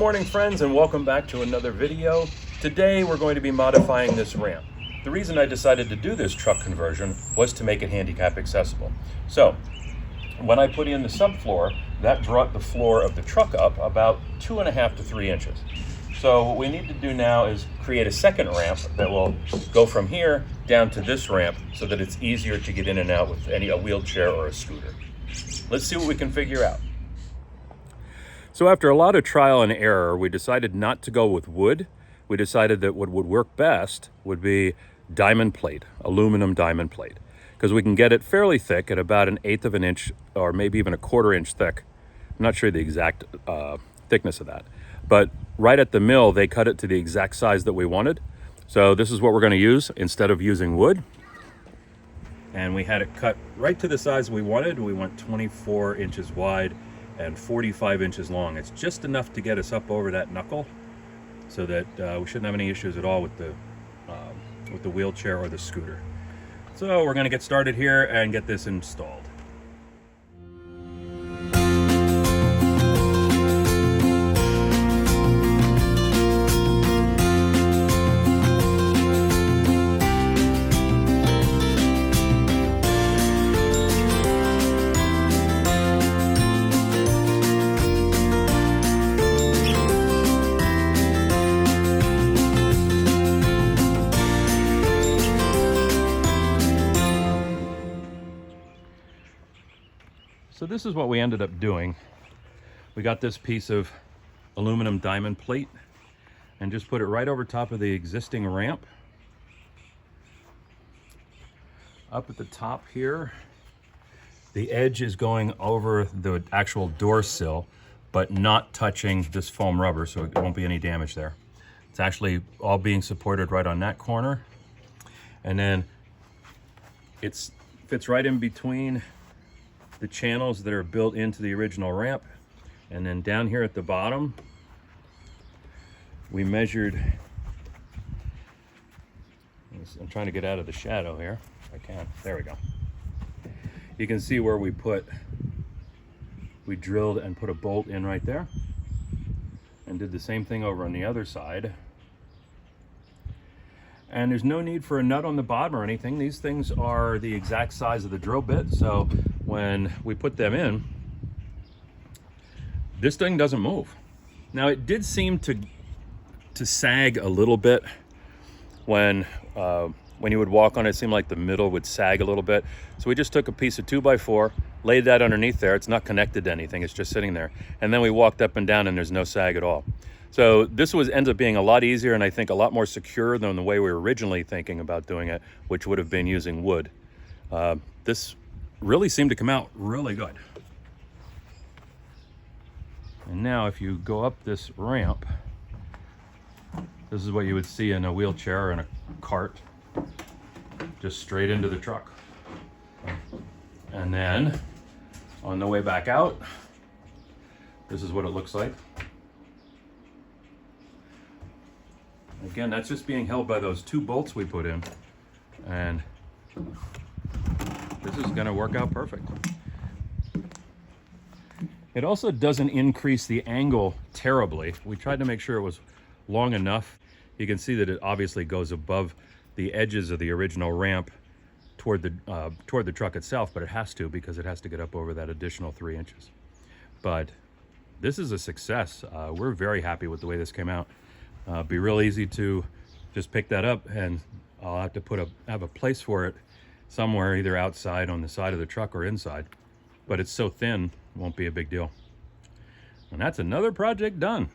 morning, friends, and welcome back to another video. Today we're going to be modifying this ramp. The reason I decided to do this truck conversion was to make it handicap accessible. So when I put in the subfloor, that brought the floor of the truck up about 2.5 to 3 inches. So what we need to do now is create a second ramp that will go from here down to this ramp so that it's easier to get in and out with a wheelchair or a scooter. Let's see what we can figure out. So after a lot of trial and error, we decided not to go with wood. We decided that what would work best would be diamond plate, aluminum diamond plate, because we can get it fairly thick at about 1/8 of an inch or maybe even 1/4 inch thick. I'm not sure the exact thickness of that, but right at the mill, they cut it to the exact size that we wanted. So this is what we're going to use instead of using wood. And we had it cut right to the size we wanted. We went 24 inches wide and 45 inches long. It's just enough to get us up over that knuckle so that we shouldn't have any issues at all with the wheelchair or the scooter. So we're going to get started here and get this installed. So this is what we ended up doing. We got this piece of aluminum diamond plate and just put it right over top of the existing ramp. Up at the top here, the edge is going over the actual door sill, but not touching this foam rubber, so it won't be any damage there. It's actually all being supported right on that corner. And then it fits right in between the channels that are built into the original ramp. And then down here at the bottom, we measured, I'm trying to get out of the shadow here if I can. There we go. You can see where we drilled and put a bolt in right there, and did the same thing over on the other side. And there's no need for a nut on the bottom or anything. These things are the exact size of the drill bit, so when we put them in, this thing doesn't move. Now it did seem to sag a little bit when you would walk on it. It seemed like the middle would sag a little bit. So we just took a piece of 2x4, laid that underneath there. It's not connected to anything, it's just sitting there. And then we walked up and down and there's no sag at all. So this ends up being a lot easier and I think a lot more secure than the way we were originally thinking about doing it, which would have been using wood. This really seemed to come out really good. And now if you go up this ramp, this is what you would see in a wheelchair or in a cart, just straight into the truck. And then on the way back out, this is what it looks like. Again, that's just being held by those 2 bolts we put in, and this is going to work out perfect. It also doesn't increase the angle terribly. We tried to make sure it was long enough. You can see that it obviously goes above the edges of the original ramp toward the truck itself, but it has to because it has to get up over that additional 3 inches. But this is a success. We're very happy with the way this came out. Be real easy to just pick that up, and I'll have to have a place for it somewhere, either outside on the side of the truck or inside. But it's so thin, it won't be a big deal. And that's another project done.